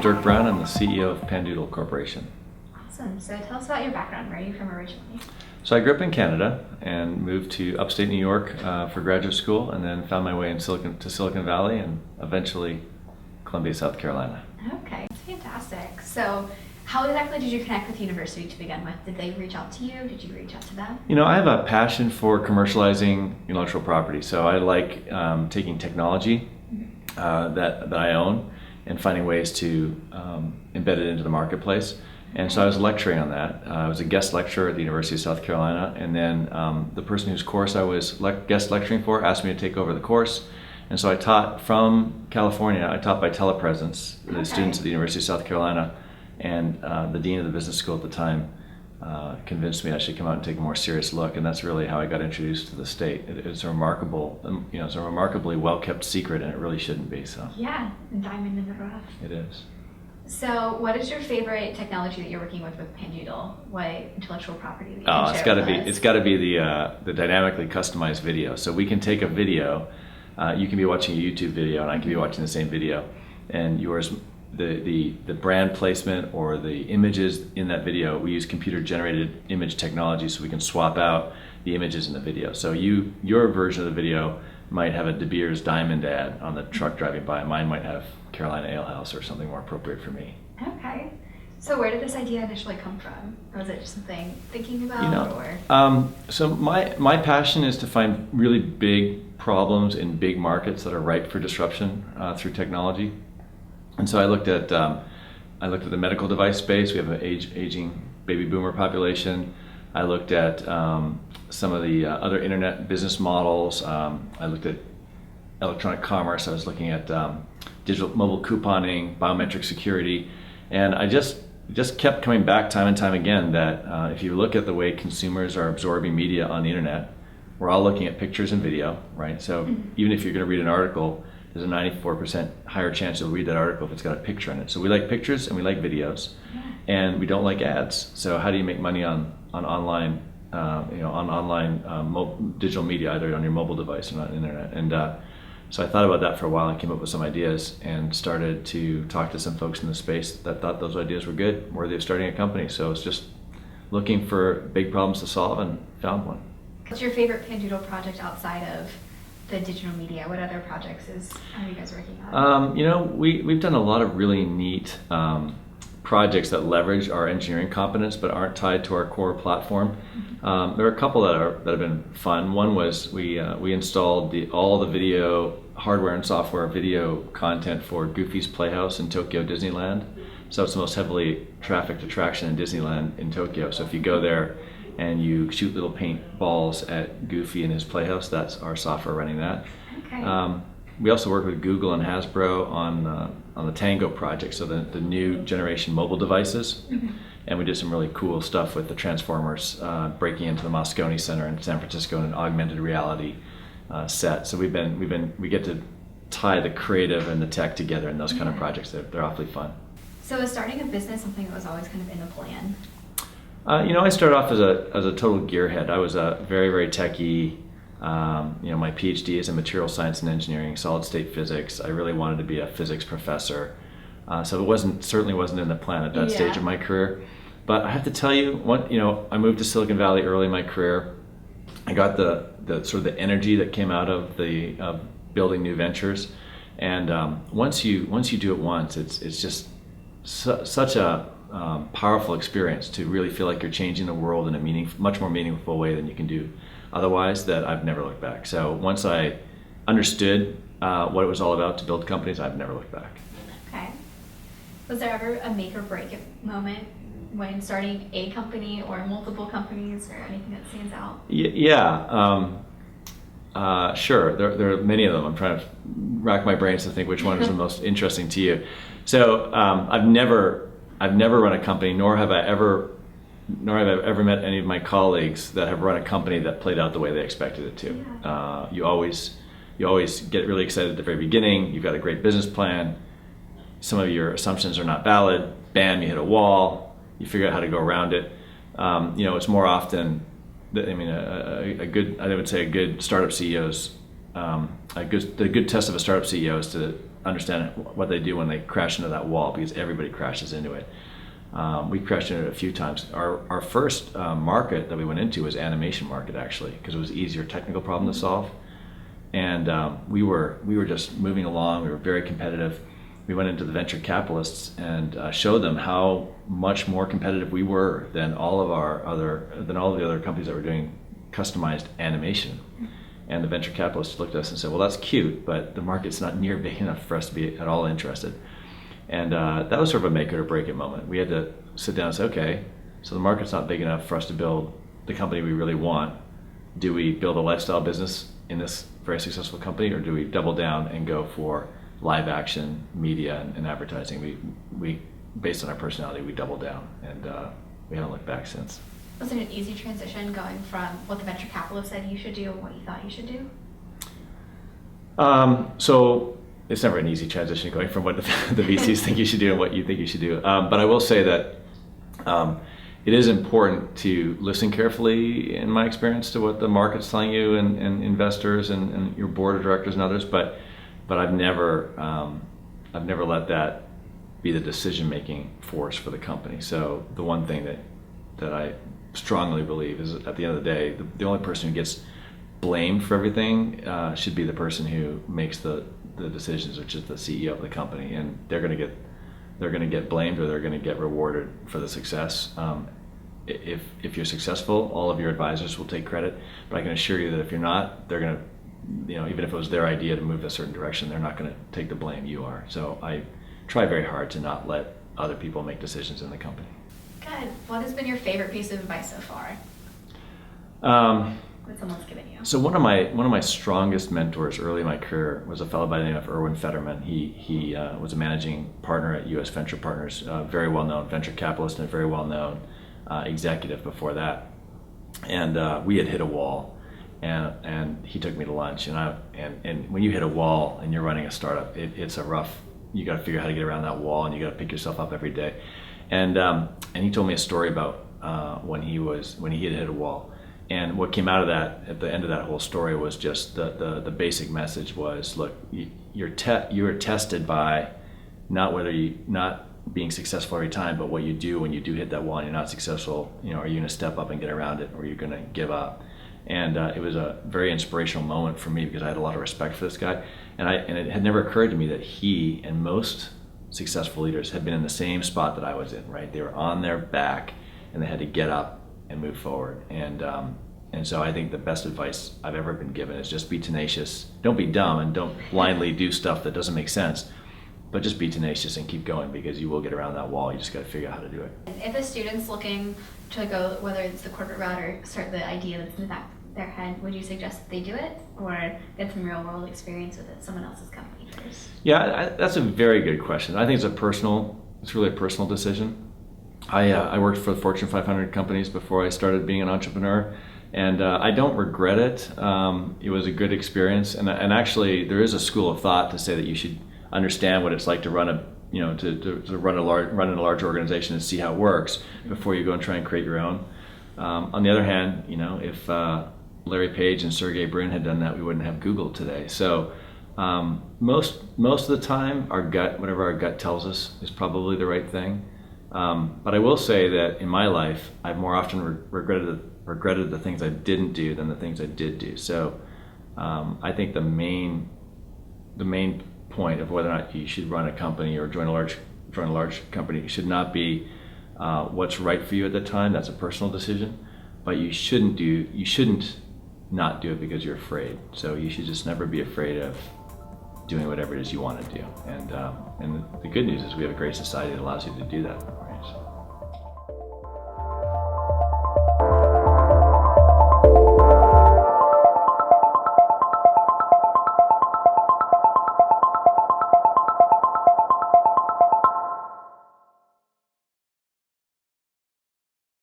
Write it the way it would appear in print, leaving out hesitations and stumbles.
Dirk Brown. I'm the CEO of Pandoodle Corporation. Awesome. So tell us about your background. Where are you from originally? So I grew up in Canada and moved to upstate New York for graduate school, and then found my way in Silicon Valley and eventually Columbia, South Carolina. Okay, that's fantastic. So how exactly did you connect with the university to begin with? Did they reach out to you? Did you reach out to them? You know, I have a passion for commercializing intellectual property. So I like taking technology that I own and finding ways to embed it into the marketplace. And so I was lecturing on that. I was a guest lecturer at the University of South Carolina, and then the person whose course I was guest lecturing for asked me to take over the course. And so I taught from California. I taught by telepresence the students at the University of South Carolina, and the dean of the business school at the time convinced me I should come out and take a more serious look, and that's really how I got introduced to the state. It's a remarkable, it's a remarkably well-kept secret, and it really shouldn't be. So yeah, diamond in the rough. it is. So what is your favorite technology that you're working with Pandoodle? What intellectual property that you can It's share got to with be us? it's got to be the dynamically customized video. So we can take a video. You can be watching a YouTube video, and I can be watching the same video, and yours. The brand placement or the images in that video, we use computer generated image technology, so we can swap out the images in the video. So your version of the video might have a De Beers diamond ad on the truck driving by. Mine might have Carolina Ale House or something more appropriate for me. Okay. So where did this idea initially come from? Was it just something thinking about, So my passion is to find really big problems in big markets that are ripe for disruption through technology. And so I looked at the medical device space. We have an aging baby boomer population. I looked at some of the other internet business models. I looked at electronic commerce. I was looking at digital mobile couponing, biometric security, and I just kept coming back time and time again that if you look at the way consumers are absorbing media on the internet, we're all looking at pictures and video, right? So even if you're going to read an article, there's a 94% higher chance you'll read that article if it's got a picture in it. So we like pictures and we like videos, and we don't like ads. So how do you make money on online, digital media, either on your mobile device or on the internet? And so I thought about that for a while and came up with some ideas and started to talk to some folks in the space that thought those ideas were good, worthy of starting a company. So it's just looking for big problems to solve and found one. What's your favorite Pandoodle project outside of the digital media? What other projects are you guys working on? We've done a lot of really neat projects that leverage our engineering competence but aren't tied to our core platform. There are a couple that have been fun. One was we installed all the video hardware and software video content for Goofy's Playhouse in Tokyo Disneyland. So it's the most heavily trafficked attraction in Disneyland in Tokyo. So if you go there and you shoot little paint balls at Goofy in his playhouse, that's our software running that. Okay. We also work with Google and Hasbro on the Tango project, so the new generation mobile devices. And we did some really cool stuff with the Transformers breaking into the Moscone Center in San Francisco in an augmented reality set. So we get to tie the creative and the tech together in those kind of projects. They're awfully fun. So is starting a business something that was always kind of in the plan? I started off as a total gearhead. I was a very, very techie. My PhD is in material science and engineering, solid state physics. I really wanted to be a physics professor. So it certainly wasn't in the plan at that stage of my career. But I have to tell you, I moved to Silicon Valley early in my career. I got the sort of the energy that came out of the building new ventures. And once you do it once, it's just such a powerful experience to really feel like you're changing the world in a much more meaningful way than you can do otherwise, that I've never looked back. So once I understood what it was all about to build companies, I've never looked back. Okay. Was there ever a make or break moment when starting a company or multiple companies or anything that stands out? Sure. There are many of them. I'm trying to rack my brains to think which one is the most interesting to you. So I've never run a company, nor have I ever met any of my colleagues that have run a company that played out the way they expected it to. Yeah. You always get really excited at the very beginning. You've got a great business plan. Some of your assumptions are not valid. Bam, you hit a wall. You figure out how to go around it. It's more often, a good startup CEO's, the good test of a startup CEO is to understand what they do when they crash into that wall, because everybody crashes into it. We crashed into it a few times. Our first market that we went into was animation market, actually, because it was an easier technical problem to solve. And we were just moving along. We were very competitive. We went into the venture capitalists and showed them how much more competitive we were than all the other companies that were doing customized animation. And the venture capitalists looked at us and said, well, that's cute, but the market's not near big enough for us to be at all interested. And that was sort of a make it or break it moment. We had to sit down and say, okay, so the market's not big enough for us to build the company we really want. Do we build a lifestyle business in this very successful company, or do we double down and go for live action media and advertising? We based on our personality, we doubled down, and we haven't looked back since. Was it an easy transition going from what the venture capitalist said you should do and what you thought you should do? So it's never an easy transition going from what the VCs think you should do and what you think you should do. But I will say that it is important to listen carefully, in my experience, to what the market's telling you and investors and your board of directors and others. But I've never let that be the decision-making force for the company. So the one thing that I strongly believe is, at the end of the day, the only person who gets blamed for everything should be the person who makes the decisions, which is the CEO of the company, and they're going to get blamed, or they're going to get rewarded for the success. If you're successful, all of your advisors will take credit, but I can assure you that if you're not, they're going to, even if it was their idea to move a certain direction, they're not going to take the blame. You are. So I try very hard to not let other people make decisions in the company. Good. What has been your favorite piece of advice so far? What someone's given you? So one of my strongest mentors early in my career was a fellow by the name of Erwin Fetterman. He was a managing partner at U.S. Venture Partners, a very well-known venture capitalist and a very well-known executive before that. And we had hit a wall, and he took me to lunch. And when you hit a wall and you're running a startup, it's a rough. You got to figure out how to get around that wall, and you got to pick yourself up every day. And he told me a story about when he had hit a wall. And what came out of that, at the end of that whole story, was just the basic message was, look, you are tested by not being successful every time, but what you do when you do hit that wall and you're not successful. Are you going to step up and get around it, or are you going to give up? And it was a very inspirational moment for me, because I had a lot of respect for this guy, and it had never occurred to me that he and most successful leaders had been in the same spot that I was in. Right, they were on their back and they had to get up and move forward. And so I think the best advice I've ever been given is just be tenacious. Don't be dumb, and don't blindly do stuff that doesn't make sense, but just be tenacious and keep going, because you will get around that wall. You just got to figure out how to do it. If a student's looking to go, whether it's the corporate route or start the idea that's in the back of their head, would you suggest that they do it, or get some real world experience with it, someone else's company first? Yeah, that's a very good question. I think it's really a personal decision. I worked for the Fortune 500 companies before I started being an entrepreneur, and I don't regret it. It was a good experience, and actually there is a school of thought to say that you should understand what it's like to run to run in a large organization and see how it works before you go and try and create your own. On the other hand, if Larry Page and Sergey Brin had done that, we wouldn't have Google today. So most of the time, whatever our gut tells us, is probably the right thing. But I will say that in my life, I've more often regretted the things I didn't do than the things I did do. So I think the main point of whether or not you should run a company or join a large company should not be what's right for you at the time. That's a personal decision. But you shouldn't not do it because you're afraid. So you should just never be afraid of doing whatever it is you want to do. And the good news is we have a great society that allows you to do that.